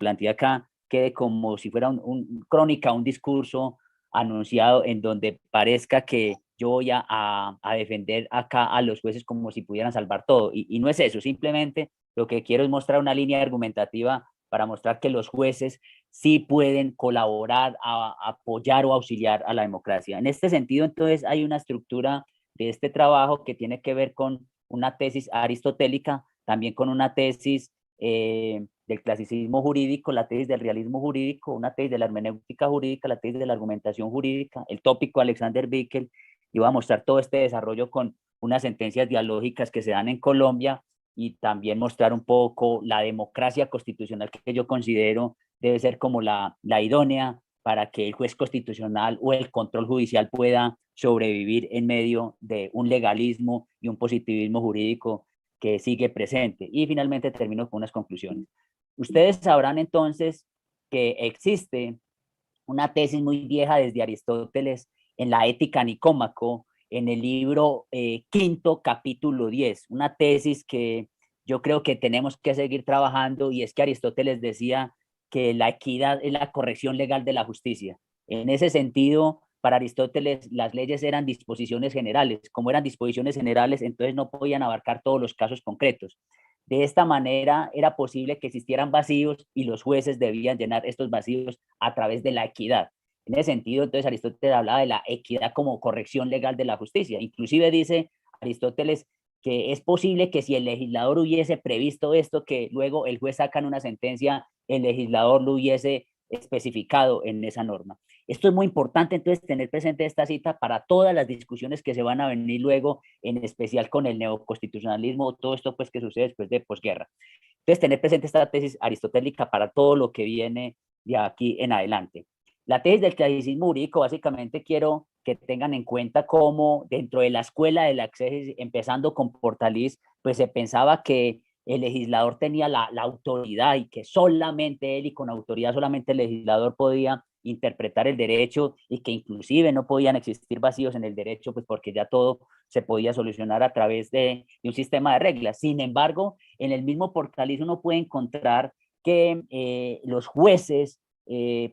planteé acá quede como si fuera crónica, un discurso anunciado en donde parezca que yo voy a defender acá a los jueces como si pudieran salvar todo. Y no es eso, simplemente lo que quiero es mostrar una línea argumentativa para mostrar que los jueces sí pueden colaborar, apoyar o auxiliar a la democracia. En este sentido, entonces, hay una estructura de este trabajo que tiene que ver con una tesis aristotélica, también con una tesis del clasicismo jurídico, la tesis del realismo jurídico, una tesis de la hermenéutica jurídica, la tesis de la argumentación jurídica, el tópico Alexander Bickel, y voy a mostrar todo este desarrollo con unas sentencias dialógicas que se dan en Colombia y también mostrar un poco la democracia constitucional que yo considero debe ser como la idónea para que el juez constitucional o el control judicial pueda sobrevivir en medio de un legalismo y un positivismo jurídico que sigue presente. Y finalmente termino con unas conclusiones. Ustedes sabrán entonces que existe una tesis muy vieja desde Aristóteles en la Ética Nicómaco, en el libro quinto, capítulo 10, una tesis que yo creo que tenemos que seguir trabajando, y es que Aristóteles decía que la equidad es la corrección legal de la justicia. En ese sentido, para Aristóteles las leyes eran disposiciones generales. Como eran disposiciones generales, entonces no podían abarcar todos los casos concretos. De esta manera era posible que existieran vacíos y los jueces debían llenar estos vacíos a través de la equidad. En ese sentido, entonces Aristóteles hablaba de la equidad como corrección legal de la justicia. Inclusive dice Aristóteles que es posible que si el legislador hubiese previsto esto, que luego el juez saca una sentencia, el legislador lo hubiese especificado en esa norma. Esto es muy importante, entonces, tener presente esta cita para todas las discusiones que se van a venir luego, en especial con el neoconstitucionalismo, todo esto pues que sucede después de posguerra. Entonces, tener presente esta tesis aristotélica para todo lo que viene de aquí en adelante. La tesis del clasicismo jurídico, básicamente quiero que tengan en cuenta cómo dentro de la escuela de la exégesis, empezando con Portalis, pues se pensaba que el legislador tenía la autoridad y que solamente él y con autoridad solamente el legislador podía interpretar el derecho, y que inclusive no podían existir vacíos en el derecho, pues porque ya todo se podía solucionar a través de un sistema de reglas. Sin embargo, en el mismo Portalis uno puede encontrar que los jueces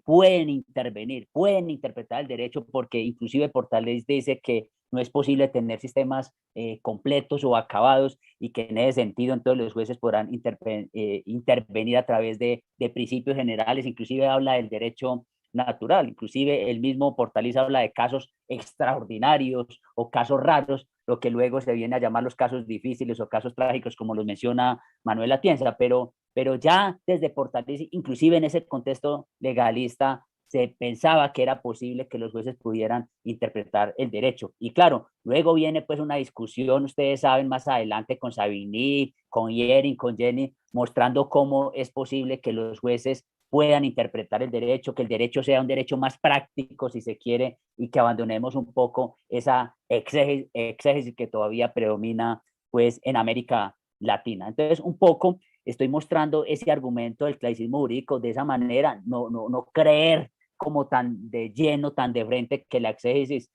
pueden intervenir, pueden interpretar el derecho, porque inclusive Portalis dice que no es posible tener sistemas completos o acabados, y que en ese sentido entonces los jueces podrán intervenir a través de principios generales. Inclusive habla del derecho natural, inclusive el mismo Portalis habla de casos extraordinarios o casos raros, lo que luego se viene a llamar los casos difíciles o casos trágicos, como los menciona Manuel Atienza, pero ya desde Portalis, inclusive en ese contexto legalista, se pensaba que era posible que los jueces pudieran interpretar el derecho. Y claro, luego viene pues una discusión, ustedes saben, más adelante con Savigny, con Yering, con Jenny, mostrando cómo es posible que los jueces puedan interpretar el derecho, que el derecho sea un derecho más práctico, si se quiere, y que abandonemos un poco esa exégesis que todavía predomina pues en América Latina. Entonces, un poco estoy mostrando ese argumento del clasicismo jurídico de esa manera, no creer como tan de lleno, tan de frente, que la exégesis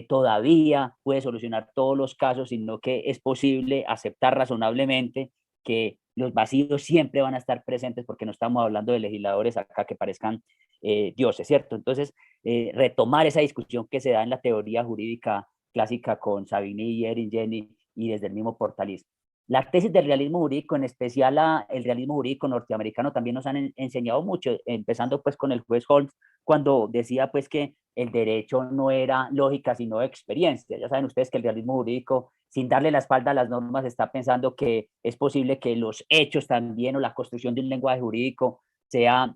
todavía puede solucionar todos los casos, sino que es posible aceptar razonablemente que los vacíos siempre van a estar presentes, porque no estamos hablando de legisladores acá que parezcan dioses, ¿cierto? Entonces, retomar esa discusión que se da en la teoría jurídica clásica con Savigny, Yering, Jenny y desde el mismo Portalis. La tesis del realismo jurídico, en especial el realismo jurídico norteamericano, también nos han enseñado mucho, empezando pues con el juez Holmes, cuando decía pues que el derecho no era lógica, sino experiencia. Ya saben ustedes que el realismo jurídico, sin darle la espalda a las normas, está pensando que es posible que los hechos también, o la construcción de un lenguaje jurídico, sea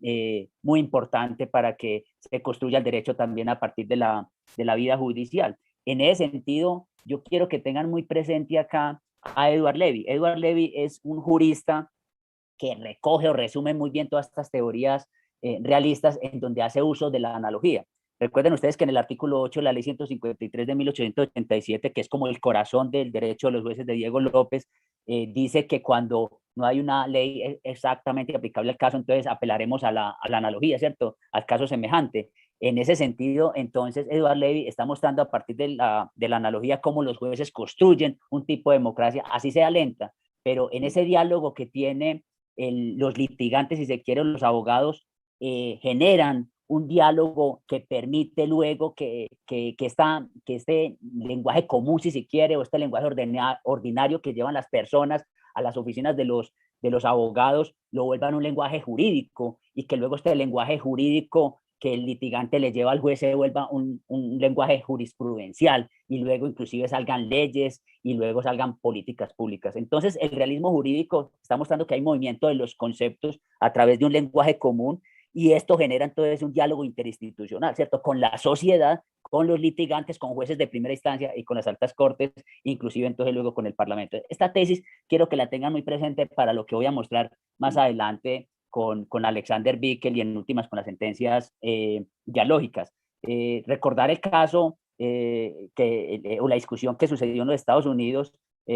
muy importante para que se construya el derecho también a partir de la vida judicial. En ese sentido, yo quiero que tengan muy presente acá a Edward Levy. Edward Levy es un jurista que recoge o resume muy bien todas estas teorías realistas, en donde hace uso de la analogía. Recuerden ustedes que en el artículo 8 de la ley 153 de 1887, que es como el corazón del derecho de los jueces de Diego López, dice que cuando no hay una ley exactamente aplicable al caso, entonces apelaremos a la analogía, ¿cierto? Al caso semejante. En ese sentido, entonces, Edward Levy está mostrando a partir de la analogía cómo los jueces construyen un tipo de democracia, así sea lenta, pero en ese diálogo que tiene los litigantes, si se quiere, los abogados, generan un diálogo que permite luego que este lenguaje común, si se quiere, o este lenguaje ordinario que llevan las personas a las oficinas de los abogados, lo vuelvan un lenguaje jurídico, y que luego este lenguaje jurídico que el litigante le lleva al juez se vuelva un lenguaje jurisprudencial, y luego inclusive salgan leyes y luego salgan políticas públicas. Entonces, el realismo jurídico está mostrando que hay movimiento de los conceptos a través de un lenguaje común, y esto genera entonces un diálogo interinstitucional, ¿cierto? Con la sociedad, con los litigantes, con jueces de primera instancia y con las altas cortes, inclusive entonces luego con el Parlamento. Esta tesis quiero que la tengan muy presente para lo que voy a mostrar más adelante con Alexander Bickel y en últimas con las sentencias dialógicas. Recordar el caso o la discusión que sucedió en los Estados Unidos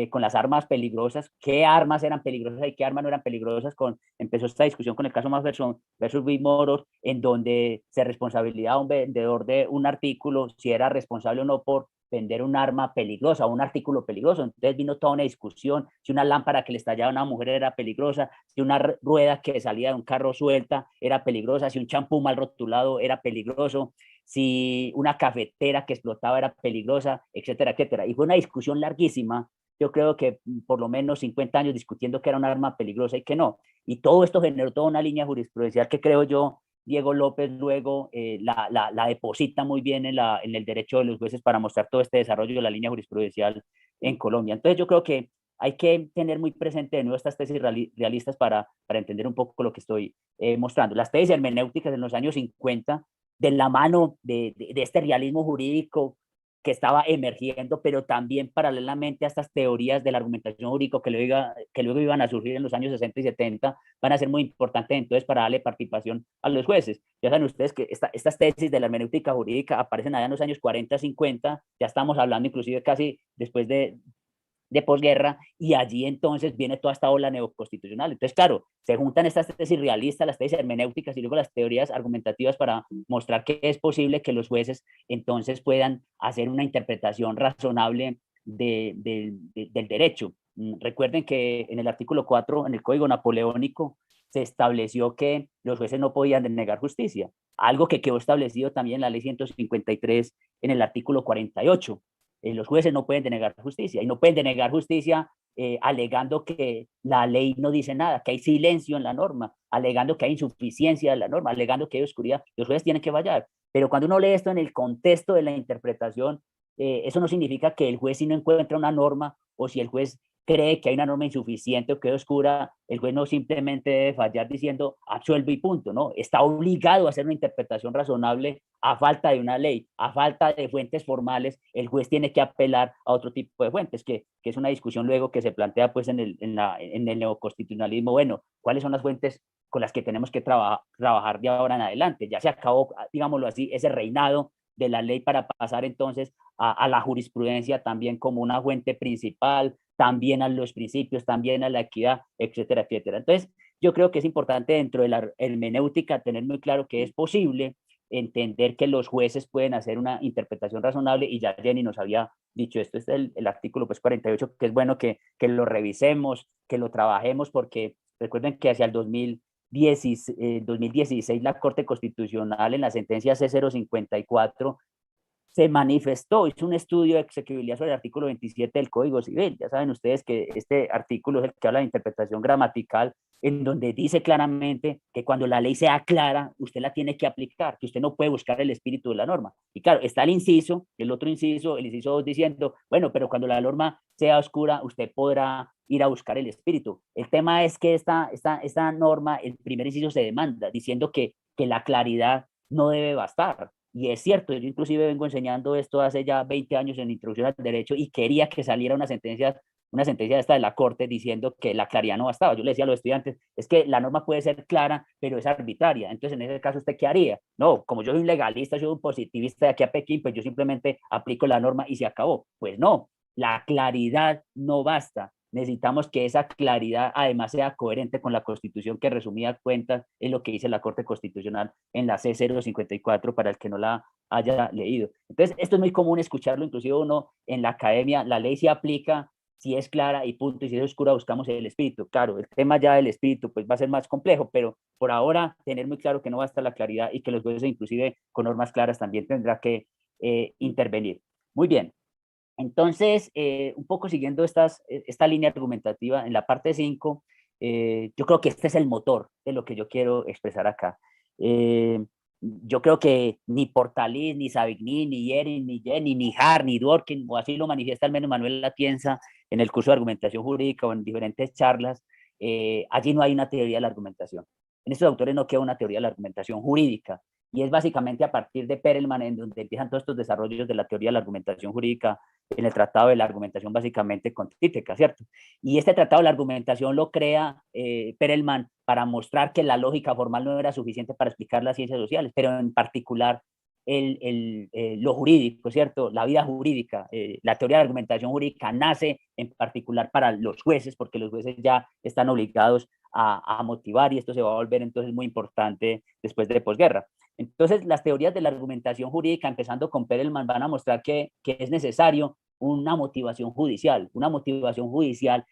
con las armas peligrosas, qué armas eran peligrosas y qué armas no eran peligrosas. Empezó esta discusión con el caso Mafferson versus Bill Moros, en donde se responsabilizaba a un vendedor de un artículo si era responsable o no por vender un arma peligrosa o un artículo peligroso. Entonces vino toda una discusión, si una lámpara que le estallaba a una mujer era peligrosa, si una rueda que salía de un carro suelta era peligrosa, si un champú mal rotulado era peligroso, si una cafetera que explotaba era peligrosa, etcétera, etcétera. Y fue una discusión larguísima, yo creo que por lo menos 50 años discutiendo que era un arma peligrosa y que no. Y todo esto generó toda una línea jurisprudencial que creo yo Diego López luego la deposita muy bien en el derecho de los jueces para mostrar todo este desarrollo de la línea jurisprudencial en Colombia. Entonces yo creo que hay que tener muy presente de nuevo estas tesis realistas para entender un poco lo que estoy mostrando. Las tesis hermenéuticas en los años 50, de la mano de este realismo jurídico que estaba emergiendo, pero también paralelamente a estas teorías de la argumentación jurídica que luego iban a surgir en los años 60 y 70, van a ser muy importantes entonces para darle participación a los jueces. Ya saben ustedes que estas tesis de la hermenéutica jurídica aparecen allá en los años 40, 50, ya estamos hablando inclusive casi después de posguerra, y allí entonces viene toda esta ola neoconstitucional. Entonces, claro, se juntan estas tesis realistas, las tesis hermenéuticas y luego las teorías argumentativas para mostrar que es posible que los jueces entonces puedan hacer una interpretación razonable del derecho. Recuerden que en el artículo 4, en el Código Napoleónico, se estableció que los jueces no podían denegar justicia, algo que quedó establecido también en la ley 153 en el artículo 48. Los jueces no pueden denegar justicia, y no pueden denegar justicia alegando que la ley no dice nada, que hay silencio en la norma, alegando que hay insuficiencia en la norma, alegando que hay oscuridad. Los jueces tienen que fallar. Pero cuando uno lee esto en el contexto de la interpretación, eso no significa que el juez, si no encuentra una norma, o si el juez cree que hay una norma insuficiente o que es oscura, el juez no simplemente debe fallar diciendo absuelve y punto, no, está obligado a hacer una interpretación razonable. A falta de una ley, a falta de fuentes formales, el juez tiene que apelar a otro tipo de fuentes, que es una discusión luego que se plantea pues en el neoconstitucionalismo. Bueno, ¿cuáles son las fuentes con las que tenemos que trabajar de ahora en adelante? Ya se acabó, digámoslo así, ese reinado de la ley para pasar entonces a la jurisprudencia también como una fuente principal, también a los principios, también a la equidad, etcétera, etcétera. Entonces, yo creo que es importante dentro de la hermenéutica tener muy claro que es posible entender que los jueces pueden hacer una interpretación razonable, y ya Jenny nos había dicho esto, es el artículo pues 48, que es bueno que lo revisemos, que lo trabajemos, porque recuerden que hacia el 2016 la Corte Constitucional en la sentencia C054 se manifestó, hizo un estudio de exequibilidad sobre el artículo 27 del Código Civil. Ya saben ustedes que este artículo es el que habla de interpretación gramatical, en donde dice claramente que cuando la ley sea clara, usted la tiene que aplicar, que usted no puede buscar el espíritu de la norma. Y claro, está el inciso, el otro inciso, el inciso 2 diciendo, bueno, pero cuando la norma sea oscura, usted podrá ir a buscar el espíritu. El tema es que esta norma, el primer inciso se demanda, diciendo que la claridad no debe bastar. Y es cierto, yo inclusive vengo enseñando esto hace ya 20 años en Introducción al Derecho, y quería que saliera una sentencia esta de la Corte diciendo que la claridad no bastaba. Yo le decía a los estudiantes, es que la norma puede ser clara, pero es arbitraria. Entonces, en ese caso, ¿usted qué haría? No, como yo soy un legalista, soy un positivista de aquí a Pekín, pues yo simplemente aplico la norma y se acabó. Pues no, la claridad no basta. Necesitamos que esa claridad además sea coherente con la Constitución, que resumida cuentas es lo que dice la Corte Constitucional en la C054, para el que no la haya leído. Entonces, esto es muy común escucharlo, inclusive uno en la academia, la ley se aplica si es clara y punto, y si es oscura buscamos el espíritu. Claro, el tema ya del espíritu pues va a ser más complejo, pero por ahora tener muy claro que no va a estar la claridad y que los jueces inclusive con normas claras también tendrá que intervenir. Muy bien, entonces, un poco siguiendo esta línea argumentativa, en la parte 5, yo creo que este es el motor de lo que yo quiero expresar acá. Eh, yo creo que ni Portalis, ni Savigny, ni Yerin, ni Jenny, ni Hart, ni Dworkin, o así lo manifiesta al menos Manuel Latienza en el curso de argumentación jurídica o en diferentes charlas, allí no hay una teoría de la argumentación. En estos autores no queda una teoría de la argumentación jurídica, y es básicamente a partir de Perelman en donde empiezan todos estos desarrollos de la teoría de la argumentación jurídica en el Tratado de la Argumentación básicamente con Títeca, ¿cierto? Y este Tratado de la Argumentación lo crea Perelman para mostrar que la lógica formal no era suficiente para explicar las ciencias sociales, pero en particular lo jurídico, ¿cierto? La vida jurídica, la teoría de la argumentación jurídica nace en particular para los jueces, porque los jueces ya están obligados a motivar y esto se va a volver entonces muy importante después de posguerra. Entonces, las teorías de la argumentación jurídica, empezando con Perelman, van a mostrar que es necesario una motivación judicial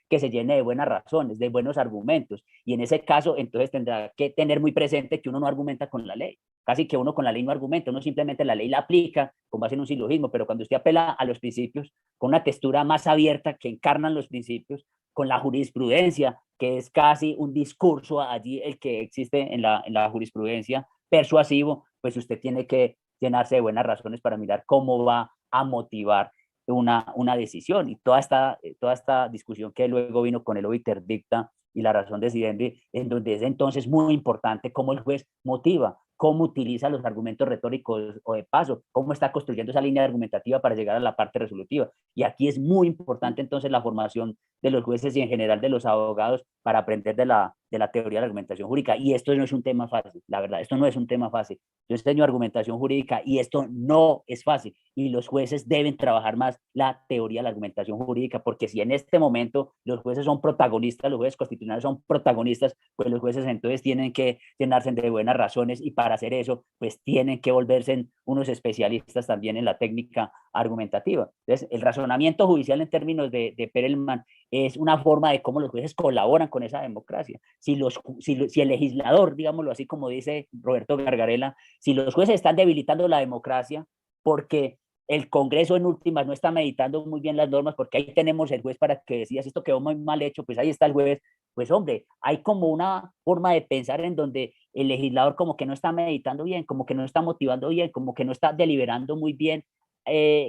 que se llene de buenas razones, de buenos argumentos. Y en ese caso, entonces tendrá que tener muy presente que uno no argumenta con la ley. Casi que uno con la ley no argumenta, uno simplemente la ley la aplica con base en un silogismo, pero cuando usted apela a los principios con una textura más abierta que encarnan los principios, con la jurisprudencia, que es casi un discurso allí el que existe en la jurisprudencia persuasivo, pues usted tiene que llenarse de buenas razones para mirar cómo va a motivar una decisión. Y toda esta discusión que luego vino con el obiter dicta y la razón decidendi, en donde es entonces muy importante cómo el juez motiva, cómo utiliza los argumentos retóricos o de paso, cómo está construyendo esa línea argumentativa para llegar a la parte resolutiva. Y aquí es muy importante entonces la formación de los jueces y en general de los abogados para aprender de la teoría de la argumentación jurídica. Y esto no es un tema fácil, la verdad, esto no es un tema fácil. Yo enseño argumentación jurídica y esto no es fácil. Y los jueces deben trabajar más la teoría de la argumentación jurídica, porque si en este momento los jueces son protagonistas, los jueces constitucionales son protagonistas, pues los jueces entonces tienen que llenarse de buenas razones y para hacer eso, pues tienen que volverse unos especialistas también en la técnica argumentativa. Entonces, el razonamiento judicial en términos de Perelman es una forma de cómo los jueces colaboran con esa democracia. Si el legislador, digámoslo así como dice Roberto Gargarella, si los jueces están debilitando la democracia porque el Congreso en últimas no está meditando muy bien las normas, porque ahí tenemos el juez para que decía si esto quedó muy mal hecho, pues ahí está el juez, pues hombre, hay como una forma de pensar en donde el legislador como que no está meditando bien, como que no está motivando bien, como que no está deliberando muy bien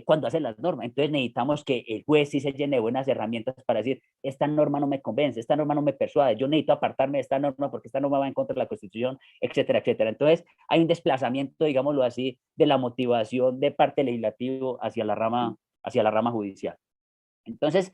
cuando hace las normas. Entonces necesitamos que el juez sí se llene de buenas herramientas para decir, esta norma no me convence, esta norma no me persuade, yo necesito apartarme de esta norma porque esta norma va en contra de la Constitución, etcétera, etcétera. Entonces hay un desplazamiento, digámoslo así, de la motivación de parte legislativo hacia la rama judicial. Entonces,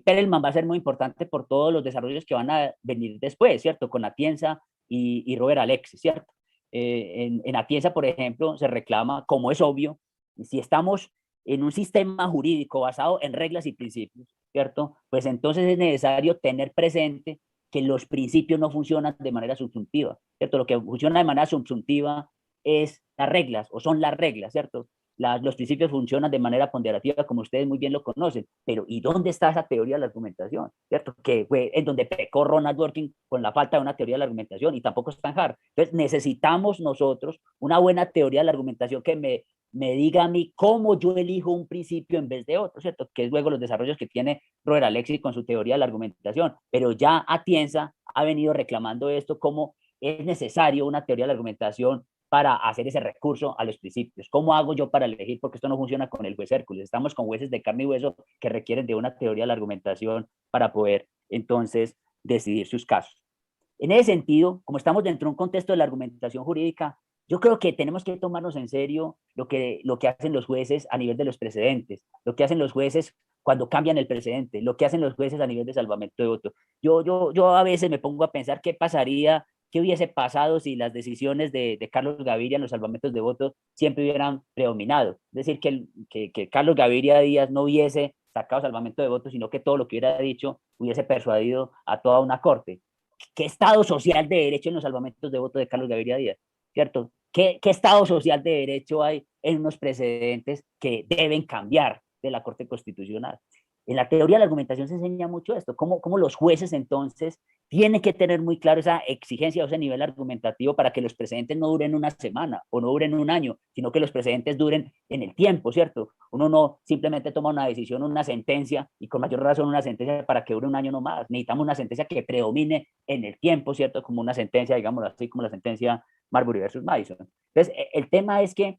Perelman va a ser muy importante por todos los desarrollos que van a venir después, ¿cierto? Con Atienza y Robert Alexis, ¿cierto? En Atienza, por ejemplo, se reclama, como es obvio, si estamos en un sistema jurídico basado en reglas y principios, ¿cierto? Pues entonces es necesario tener presente que los principios no funcionan de manera subsuntiva, ¿cierto? Lo que funciona de manera subsuntiva es las reglas, o son las reglas, ¿cierto? Los principios funcionan de manera ponderativa, como ustedes muy bien lo conocen, pero ¿y dónde está esa teoría de la argumentación? ¿Cierto? Que fue en donde pecó Ronald Dworkin con la falta de una teoría de la argumentación y tampoco está en Hart. Entonces necesitamos nosotros una buena teoría de la argumentación que me diga a mí cómo yo elijo un principio en vez de otro, ¿cierto? Que es luego los desarrollos que tiene Robert Alexis con su teoría de la argumentación. Pero ya Atienza ha venido reclamando esto como es necesario una teoría de la argumentación para hacer ese recurso a los principios. ¿Cómo hago yo para elegir? Porque esto no funciona con el juez Hércules. Estamos con jueces de carne y hueso que requieren de una teoría de la argumentación para poder entonces decidir sus casos. En ese sentido, como estamos dentro de un contexto de la argumentación jurídica, yo creo que tenemos que tomarnos en serio lo que hacen los jueces a nivel de los precedentes, lo que hacen los jueces cuando cambian el precedente, lo que hacen los jueces a nivel de salvamento de voto. Yo a veces me pongo a pensar qué pasaría, qué hubiese pasado si las decisiones de Carlos Gaviria en los salvamentos de voto siempre hubieran predominado. Es decir, que Carlos Gaviria Díaz no hubiese sacado salvamento de votos, sino que todo lo que hubiera dicho hubiese persuadido a toda una corte. ¿Qué Estado social de derecho en los salvamentos de voto de Carlos Gaviria Díaz? ¿Cierto? ¿Qué Estado social de derecho hay en unos precedentes que deben cambiar de la Corte Constitucional? En la teoría de la argumentación se enseña mucho esto, cómo los jueces entonces tienen que tener muy claro esa exigencia o ese nivel argumentativo para que los precedentes no duren una semana o no duren un año, sino que los precedentes duren en el tiempo, ¿cierto? Uno no simplemente toma una decisión, una sentencia, y con mayor razón una sentencia para que dure un año no más. Necesitamos una sentencia que predomine en el tiempo, ¿cierto? Como una sentencia, digamos así, como la sentencia Marbury versus Madison. Entonces, el tema es que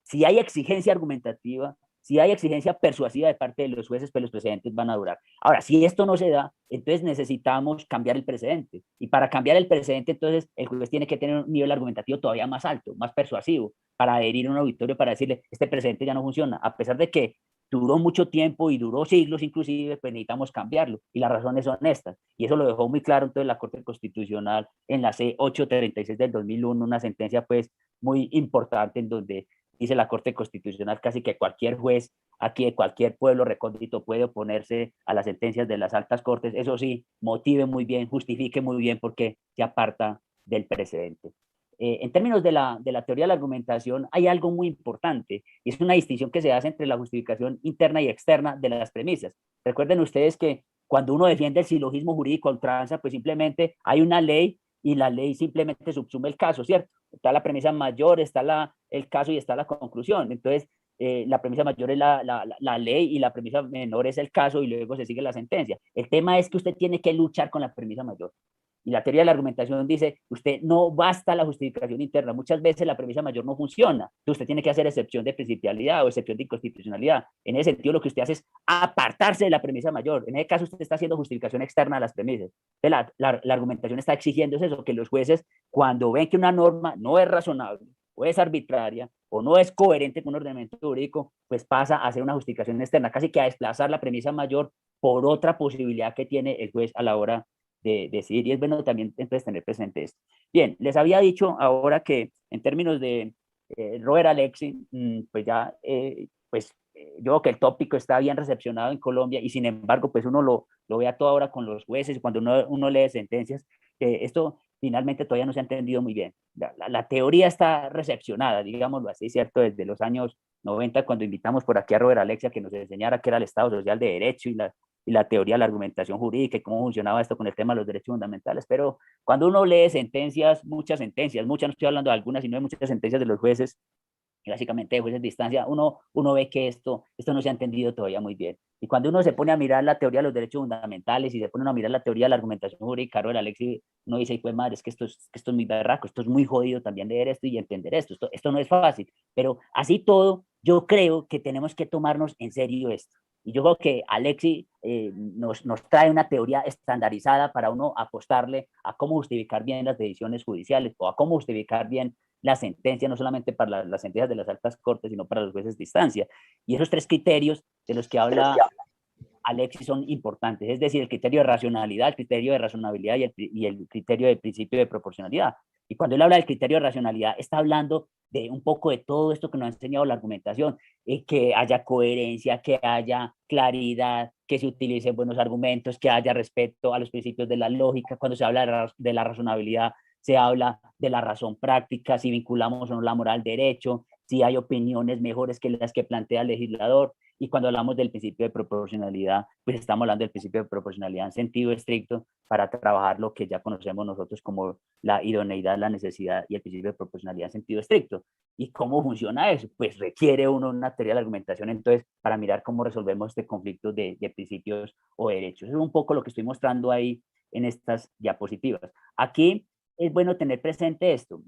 si hay exigencia argumentativa, si hay exigencia persuasiva de parte de los jueces, pues los precedentes van a durar. Ahora, si esto no se da, entonces necesitamos cambiar el precedente. Y para cambiar el precedente, entonces el juez tiene que tener un nivel argumentativo todavía más alto, más persuasivo, para adherir a un auditorio, para decirle, este precedente ya no funciona, a pesar de que duró mucho tiempo y duró siglos inclusive, pues necesitamos cambiarlo. Y las razones son estas. Y eso lo dejó muy claro entonces la Corte Constitucional en la C836 del 2001, una sentencia pues muy importante en donde dice la Corte Constitucional casi que cualquier juez aquí de cualquier pueblo recóndito puede oponerse a las sentencias de las altas cortes, eso sí, motive muy bien, justifique muy bien porque se aparta del precedente. En términos de la teoría de la argumentación, hay algo muy importante, y es una distinción que se hace entre la justificación interna y externa de las premisas. Recuerden ustedes que cuando uno defiende el silogismo jurídico a ultranza, pues simplemente hay una ley y la ley simplemente subsume el caso, ¿cierto? Está la premisa mayor, está el caso y está la conclusión. Entonces, la premisa mayor es la ley y la premisa menor es el caso y luego se sigue la sentencia. El tema es que usted tiene que luchar con la premisa mayor. Y la teoría de la argumentación dice, usted no basta la justificación interna. Muchas veces la premisa mayor no funciona. Usted tiene que hacer excepción de principialidad o excepción de inconstitucionalidad. En ese sentido, lo que usted hace es apartarse de la premisa mayor. En ese caso, usted está haciendo justificación externa a las premisas. La argumentación está exigiendo eso, que los jueces, cuando ven que una norma no es razonable, o es arbitraria, o no es coherente con un ordenamiento jurídico, pues pasa a hacer una justificación externa, casi que a desplazar la premisa mayor por otra posibilidad que tiene el juez a la hora de decidir. Y es bueno también entonces tener presente esto. Bien, les había dicho ahora que en términos de Robert Alexi, pues ya, yo creo que el tópico está bien recepcionado en Colombia y sin embargo, pues uno lo ve a toda hora con los jueces, cuando uno lee sentencias, esto finalmente todavía no se ha entendido muy bien. La teoría está recepcionada, digámoslo así, ¿cierto? Desde los años 90, cuando invitamos por aquí a Robert Alexia que nos enseñara qué era el Estado Social de Derecho y la teoría de la argumentación jurídica y cómo funcionaba esto con el tema de los derechos fundamentales. Pero cuando uno lee sentencias, muchas, no estoy hablando de algunas, sino de muchas sentencias de los jueces, y básicamente de jueces de distancia, uno ve que esto no se ha entendido todavía muy bien. Y cuando uno se pone a mirar la teoría de los derechos fundamentales y se pone a mirar la teoría de la argumentación jurídica, Carol Alexi, uno dice, pues madre, es que esto es muy berraco, esto es muy jodido también leer esto y entender esto no es fácil. Pero así todo, yo creo que tenemos que tomarnos en serio esto. Y yo creo que Alexi nos trae una teoría estandarizada para uno apostarle a cómo justificar bien las decisiones judiciales o a cómo justificar bien la sentencia, no solamente para las sentencias de las altas cortes, sino para los jueces de instancia. Y esos tres criterios de los que habla Alexis son importantes, es decir, el criterio de racionalidad, el criterio de razonabilidad y el criterio de principio de proporcionalidad. Y cuando él habla del criterio de racionalidad, está hablando de un poco de todo esto que nos ha enseñado la argumentación, que haya coherencia, que haya claridad, que se utilicen buenos argumentos, que haya respeto a los principios de la lógica. Cuando se habla de la razonabilidad, se habla de la razón práctica, si vinculamos o no la moral al derecho, si hay opiniones mejores que las que plantea el legislador. Y cuando hablamos del principio de proporcionalidad, pues estamos hablando del principio de proporcionalidad en sentido estricto para trabajar lo que ya conocemos nosotros como la idoneidad, la necesidad y el principio de proporcionalidad en sentido estricto. ¿Y cómo funciona eso? Pues requiere uno una teoría de la argumentación entonces para mirar cómo resolvemos este conflicto de principios o derechos. Eso es un poco lo que estoy mostrando ahí en estas diapositivas. Aquí es bueno tener presente esto.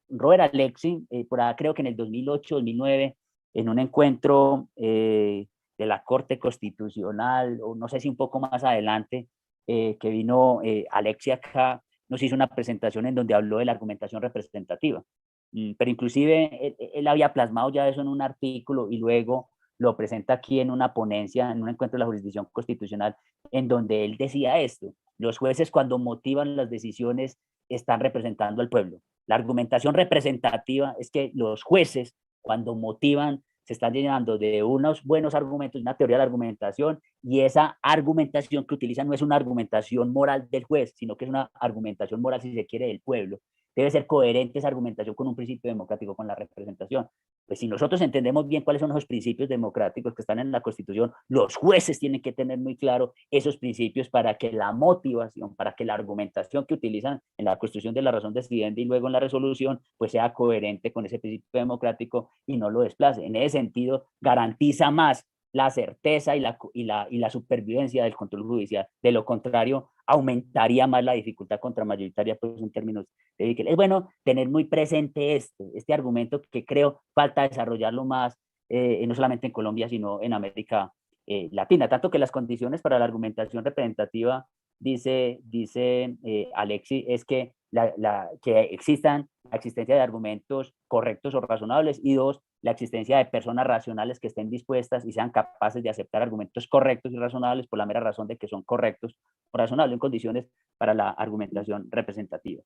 Robert Alexi, por ahí creo que en el 2008, 2009, en un encuentro de la Corte Constitucional, o no sé si un poco más adelante, que vino Alexi acá, nos hizo una presentación en donde habló de la argumentación representativa. Pero inclusive él había plasmado ya eso en un artículo y luego lo presenta aquí en una ponencia, en un encuentro de la jurisdicción constitucional, en donde él decía esto: los jueces cuando motivan las decisiones están representando al pueblo. La argumentación representativa es que los jueces cuando motivan se están llenando de unos buenos argumentos, una teoría de la argumentación, y esa argumentación que utilizan no es una argumentación moral del juez, sino que es una argumentación moral, si se quiere, del pueblo. debe ser coherente esa argumentación con un principio democrático, con la representación. Pues si nosotros entendemos bien cuáles son esos principios democráticos que están en la Constitución, los jueces tienen que tener muy claro esos principios para que la motivación, para que la argumentación que utilizan en la construcción de la razón decidente y luego en la resolución, pues sea coherente con ese principio democrático y no lo desplace. En ese sentido, garantiza más la certeza y la supervivencia del control judicial. De lo contrario, aumentaría más la dificultad contramayoritaria pues, en términos de Bickel. Es bueno tener muy presente este argumento que creo falta desarrollarlo más, no solamente en Colombia, sino en América Latina. Tanto que las condiciones para la argumentación representativa, dice Alexis, es que, que existan la existencia de argumentos correctos o razonables y dos, la existencia de personas racionales que estén dispuestas y sean capaces de aceptar argumentos correctos y razonables por la mera razón de que son correctos o razonables en condiciones para la argumentación representativa.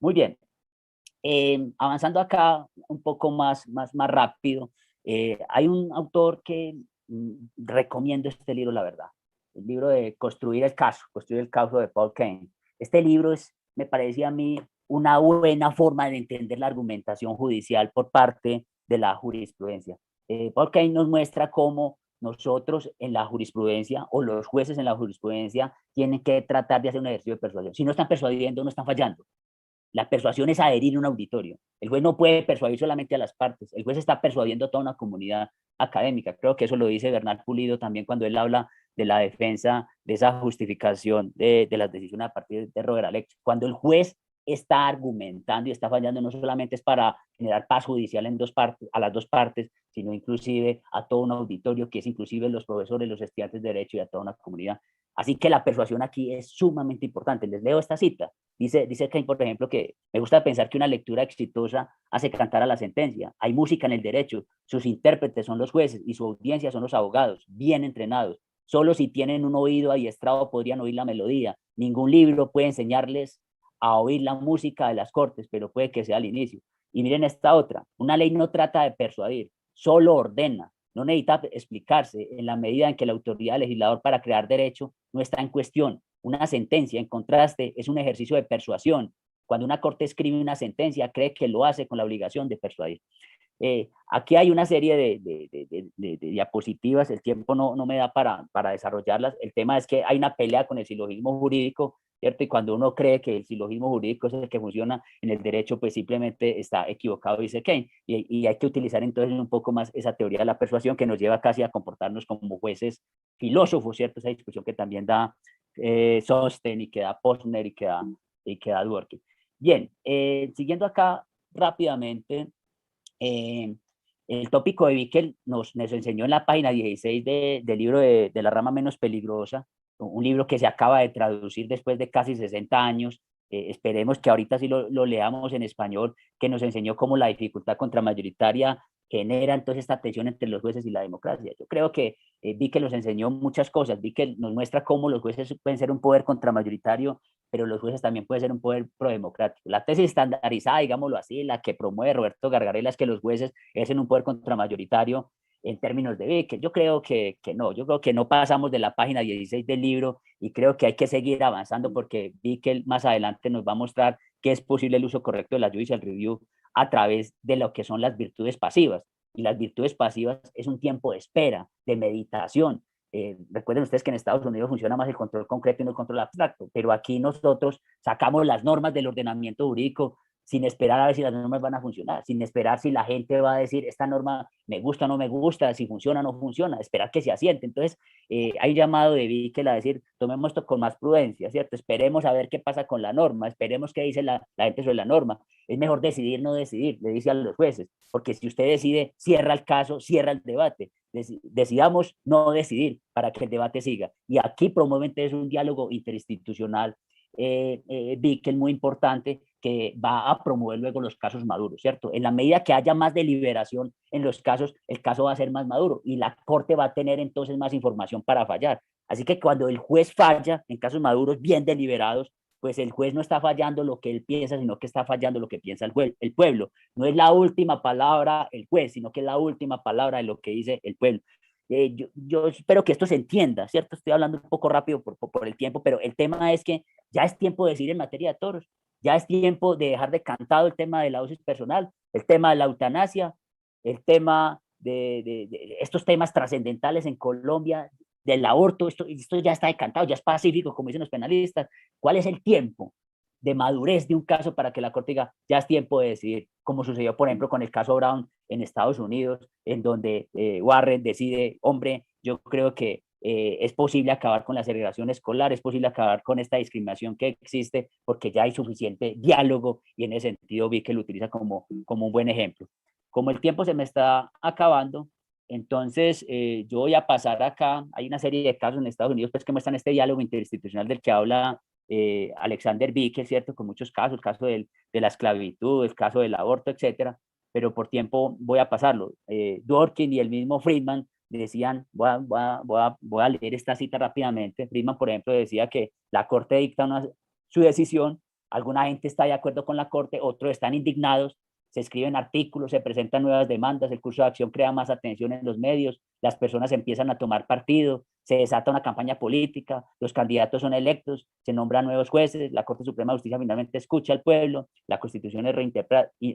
Muy bien, avanzando acá un poco más rápido, hay un autor que recomiendo este libro, la verdad, el libro de Construir el caso de Paul Kane. Este libro me parecía a mí una buena forma de entender la argumentación judicial por parte de la jurisprudencia. Paul Kane nos muestra cómo nosotros en la jurisprudencia o los jueces en la jurisprudencia tienen que tratar de hacer un ejercicio de persuasión. Si no están persuadiendo, no están fallando. La persuasión es adherir a un auditorio. El juez no puede persuadir solamente a las partes. El juez está persuadiendo a toda una comunidad académica. Creo que eso lo dice Bernal Pulido también cuando él habla de la defensa de esa justificación de las decisiones a partir de Robert Alex. Cuando el juez está argumentando y está fallando, no solamente es para generar paz judicial en a las dos partes, sino inclusive a todo un auditorio, que es inclusive los profesores, los estudiantes de Derecho y a toda una comunidad. Así que la persuasión aquí es sumamente importante. Les leo esta cita. Dice Kane, por ejemplo, que me gusta pensar que una lectura exitosa hace cantar a la sentencia. Hay música en el derecho, sus intérpretes son los jueces y su audiencia son los abogados, bien entrenados. Solo si tienen un oído adiestrado podrían oír la melodía. Ningún libro puede enseñarles a oír la música de las cortes, pero puede que sea al inicio. Y miren esta otra, una ley no trata de persuadir, solo ordena. No necesita explicarse en la medida en que la autoridad del legislador para crear derecho no está en cuestión. Una sentencia, en contraste, es un ejercicio de persuasión. Cuando una corte escribe una sentencia, cree que lo hace con la obligación de persuadir. Aquí hay una serie de diapositivas, el tiempo no me da para desarrollarlas. El tema es que hay una pelea con el silogismo jurídico, ¿cierto? Y cuando uno cree que el silogismo jurídico es el que funciona en el derecho, pues simplemente está equivocado, dice Kane. Y hay que utilizar entonces un poco más esa teoría de la persuasión que nos lleva casi a comportarnos como jueces filósofos, ¿cierto? Esa discusión que también da Sosten y que da Posner y que da Dworkin. Bien, siguiendo acá rápidamente, eh, el tópico de Bickel nos enseñó en la página 16 del libro de La rama menos peligrosa, un libro que se acaba de traducir después de casi 60 años. Esperemos que ahorita sí lo leamos en español, que nos enseñó cómo la dificultad contramayoritaria genera entonces esta tensión entre los jueces y la democracia. Yo creo que Bickel nos enseñó muchas cosas. Bickel nos muestra cómo los jueces pueden ser un poder contramayoritario, pero los jueces también pueden ser un poder prodemocrático. La tesis estandarizada, digámoslo así, la que promueve Roberto Gargarella, es que los jueces ejercen un poder contramayoritario en términos de Bickel. Yo creo que no, yo creo que no pasamos de la página 16 del libro y creo que hay que seguir avanzando porque Bickel más adelante nos va a mostrar que es posible el uso correcto de la judicial review a través de lo que son las virtudes pasivas. Y las virtudes pasivas es un tiempo de espera, de meditación. Recuerden ustedes que en Estados Unidos funciona más el control concreto y no el control abstracto, pero aquí nosotros sacamos las normas del ordenamiento jurídico sin esperar a ver si las normas van a funcionar, sin esperar si la gente va a decir esta norma me gusta o no me gusta, si funciona o no funciona, esperar que se asiente. Entonces, hay llamado de Bickel a decir, tomemos esto con más prudencia, ¿cierto? Esperemos a ver qué pasa con la norma, esperemos qué dice la gente sobre la norma. Es mejor decidir, no decidir, le dice a los jueces, porque si usted decide, cierra el caso, cierra el debate. Decidamos no decidir para que el debate siga. Y aquí promueven entonces un diálogo interinstitucional, Bickel, muy importante, que va a promover luego los casos maduros, ¿cierto? En la medida que haya más deliberación en los casos, el caso va a ser más maduro y la corte va a tener entonces más información para fallar. Así que cuando el juez falla en casos maduros bien deliberados, pues el juez no está fallando lo que él piensa, sino que está fallando lo que piensa el pueblo. No es la última palabra el juez, sino que es la última palabra de lo que dice el pueblo. Yo espero que esto se entienda, ¿cierto? Estoy hablando un poco rápido por el tiempo, pero el tema es que ya es tiempo de decir en materia de toros. Ya es tiempo de dejar decantado el tema de la dosis personal, el tema de la eutanasia, el tema de estos temas trascendentales en Colombia, del aborto. Esto ya está decantado, ya es pacífico, como dicen los penalistas. ¿Cuál es el tiempo de madurez de un caso para que la Corte diga, ya es tiempo de decidir, como sucedió, por ejemplo, con el caso Brown en Estados Unidos, en donde Warren decide, hombre, yo creo que es posible acabar con la segregación escolar, es posible acabar con esta discriminación que existe, porque ya hay suficiente diálogo, y en ese sentido vi que lo utiliza como un buen ejemplo. Como el tiempo se me está acabando, entonces yo voy a pasar acá. Hay una serie de casos en Estados Unidos pues, que muestran este diálogo interinstitucional del que habla Alexander Bickel, ¿cierto? Con muchos casos, el caso de la esclavitud, el caso del aborto, etcétera, pero por tiempo voy a pasarlo. Dworkin y el mismo Friedman decían, voy a leer esta cita rápidamente. Friedman, por ejemplo, decía que la Corte dicta su decisión, alguna gente está de acuerdo con la Corte, otros están indignados, se escriben artículos, se presentan nuevas demandas, el curso de acción crea más atención en los medios, las personas empiezan a tomar partido, se desata una campaña política, los candidatos son electos, se nombran nuevos jueces, la Corte Suprema de Justicia finalmente escucha al pueblo, la Constitución es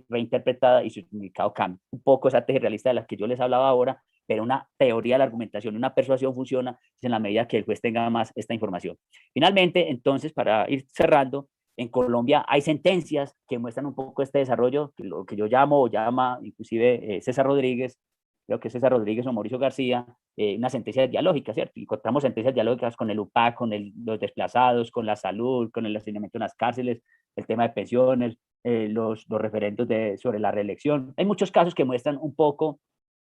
reinterpretada y su significado cambia. Un poco esa tesis realista de la que yo les hablaba ahora, pero una teoría de la argumentación y una persuasión funciona en la medida que el juez tenga más esta información. Finalmente, entonces, para ir cerrando, en Colombia hay sentencias que muestran un poco este desarrollo, que lo que yo llamo o llama inclusive César Rodríguez, creo que César Rodríguez o Mauricio García, una sentencia dialógica, ¿cierto? Y encontramos sentencias dialógicas con el UPAC, con los desplazados, con la salud, con el hacinamiento en las cárceles, el tema de pensiones, los referendos sobre la reelección. Hay muchos casos que muestran un poco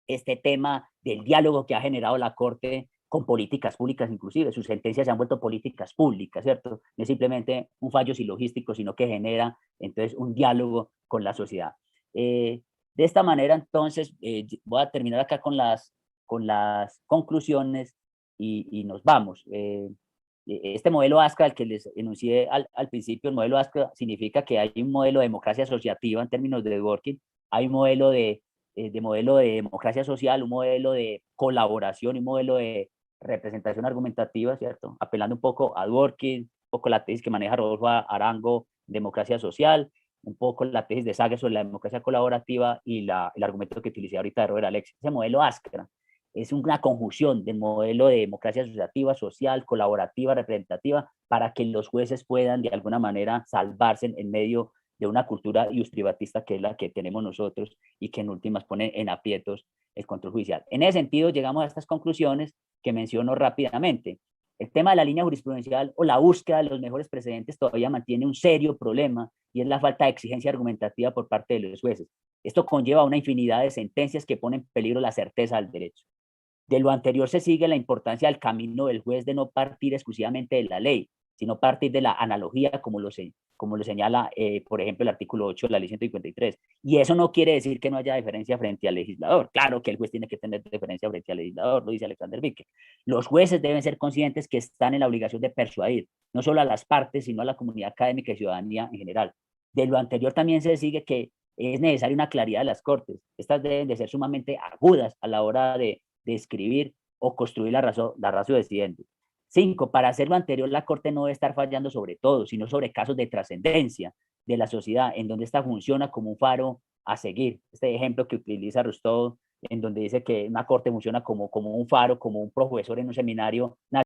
este tema del diálogo que ha generado la Corte con políticas públicas inclusive. Sus sentencias se han vuelto políticas públicas, ¿cierto? No es simplemente un fallo silogístico, sino que genera entonces un diálogo con la sociedad. De esta manera, entonces, voy a terminar acá con las conclusiones y nos vamos. Este modelo ASCA, el que les enuncié al principio, el modelo ASCA significa que hay un modelo de democracia asociativa en términos de Dworkin, hay un modelo de democracia social, un modelo de colaboración, un modelo de representación argumentativa, ¿cierto? Apelando un poco a Dworkin, un poco la tesis que maneja Rodolfo Arango, democracia social, un poco la tesis de Sager sobre la democracia colaborativa y el argumento que utilicé ahorita de Robert Alexis. Ese modelo ASCRA es una conjunción del modelo de democracia asociativa, social, colaborativa, representativa, para que los jueces puedan de alguna manera salvarse en medio de una cultura privatista que es la que tenemos nosotros y que en últimas pone en aprietos el control judicial. En ese sentido, llegamos a estas conclusiones que menciono rápidamente. El tema de la línea jurisprudencial o la búsqueda de los mejores precedentes todavía mantiene un serio problema, y es la falta de exigencia argumentativa por parte de los jueces. Esto conlleva una infinidad de sentencias que ponen en peligro la certeza del derecho. De lo anterior se sigue la importancia del camino del juez de no partir exclusivamente de la ley, sino partir de la analogía, como lo señala, por ejemplo, el artículo 8 de la ley 153. Y eso no quiere decir que no haya diferencia frente al legislador. Claro que el juez tiene que tener diferencia frente al legislador, lo dice Alexander Bickel. Los jueces deben ser conscientes que están en la obligación de persuadir, no solo a las partes, sino a la comunidad académica y ciudadanía en general. De lo anterior también se sigue que es necesaria una claridad de las cortes. Estas deben de ser sumamente agudas a la hora de escribir o construir la ratio decidente. 5. Para hacer lo anterior, la Corte no debe estar fallando sobre todo, sino sobre casos de trascendencia de la sociedad, en donde esta funciona como un faro a seguir. Este ejemplo que utiliza Rousseau, en donde dice que una Corte funciona como un faro, como un profesor en un seminario